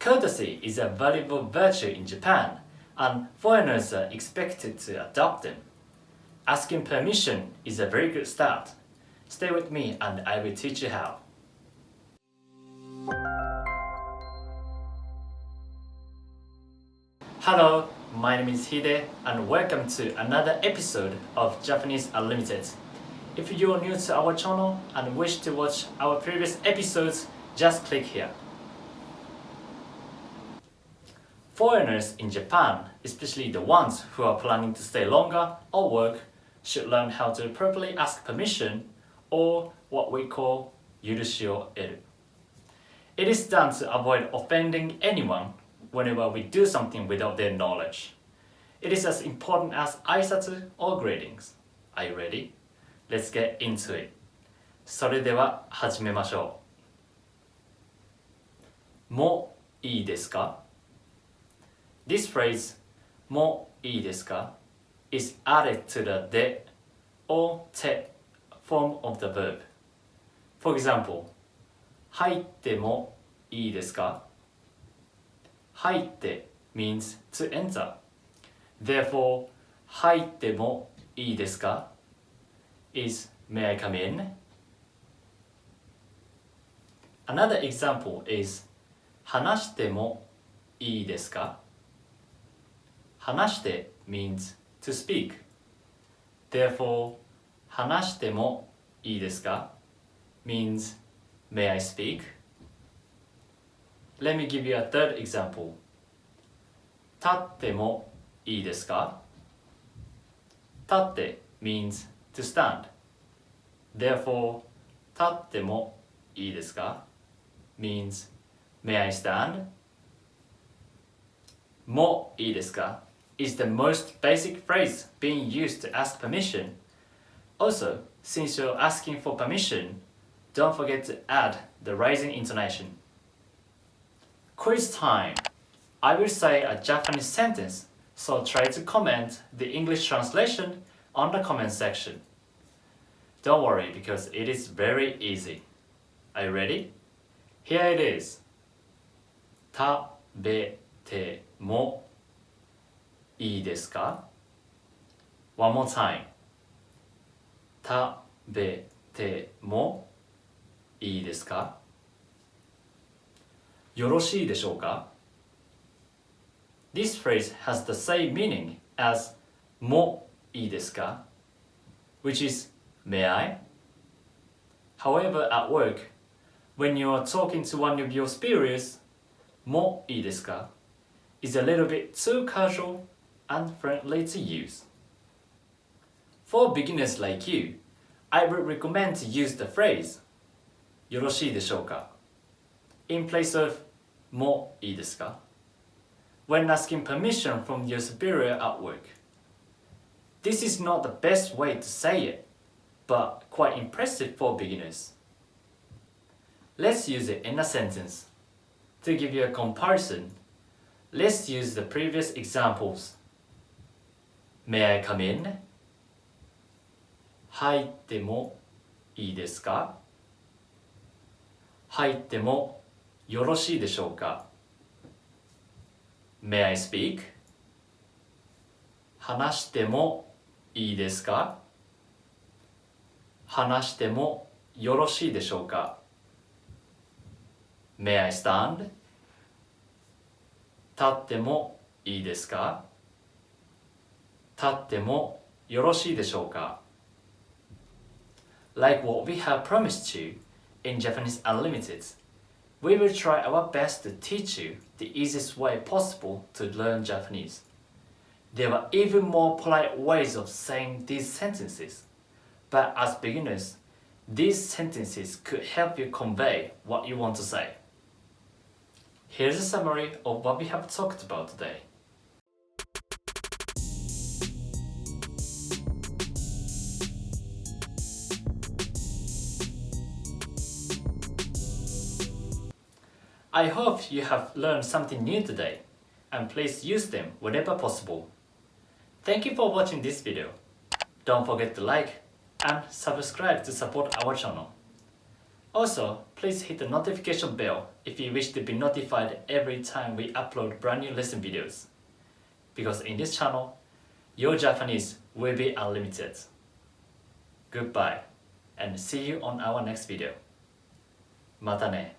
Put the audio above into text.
Courtesy is a valuable virtue in Japan, and foreigners are expected to adopt them. Asking permission is a very good start. Stay with me and I will teach you how. Hello, my name is Hide and welcome to another episode of Japanese Unlimited. If you are new to our channel and wish to watch our previous episodes, just click here. Foreigners in Japan, especially the ones who are planning to stay longer or work, should learn how to properly ask permission, or what we call yoroshiiを得る. It is done to avoid offending anyone whenever we do something without their knowledge. It is as important as aisatsu or greetings. Are you ready? Let's get into it. それでは始めましょう。もういいですか? This phrase, もういいですか, is added to the で or て form of the verb. For example, 入ってもいいですか? 入って means to enter. Therefore, 入ってもいいですか is may I come in? Another example is 話してもいいですか? 話して means to speak. Therefore, 話してもいいですか means may I speak? Let me give you a third example. 立ってもいいですか? 立って means to stand. Therefore, 立ってもいいですか means may I stand? もいいですか is the most basic phrase being used to ask permission. Also, since you're asking for permission, don't forget to add the rising intonation. Quiz time! I will say a Japanese sentence, so try to comment the English translation on the comment section. Don't worry because it is very easy. Are you ready? Here it is. 食べてもいいですか? One more time. 食べてもいいですか? よろしいでしょうか? This phrase has the same meaning as もいいですか? which is may I? However, at work, when you are talking to one of your superiors, もいいですか? is a little bit too casual and friendly to use. For beginners like you, I would recommend to use the phrase よろしいでしょうか in place of もいいですか when asking permission from your superior at work. This is not the best way to say it, but quite impressive for beginners. Let's use it in a sentence. To give you a comparison, let's use the previous examples. May I come in? 入ってもいいですか? 入ってもよろしいでしょうか? May I speak? 話してもいいですか? 話してもよろしいでしょうか? May I stand? 立ってもいいですか? 立ってもよろしいでしょうか? Like what we have promised you in Japanese Unlimited, we will try our best to teach you the easiest way possible to learn Japanese. There are even more polite ways of saying these sentences, but as beginners, these sentences could help you convey what you want to say. Here's a summary of what we have talked about today. I hope you have learned something new today, and please use them whenever possible. Thank you for watching this video. Don't forget to like and subscribe to support our channel. Also, please hit the notification bell if you wish to be notified every time we upload brand new lesson videos. Because in this channel, your Japanese will be unlimited. Goodbye, and see you on our next video. またね。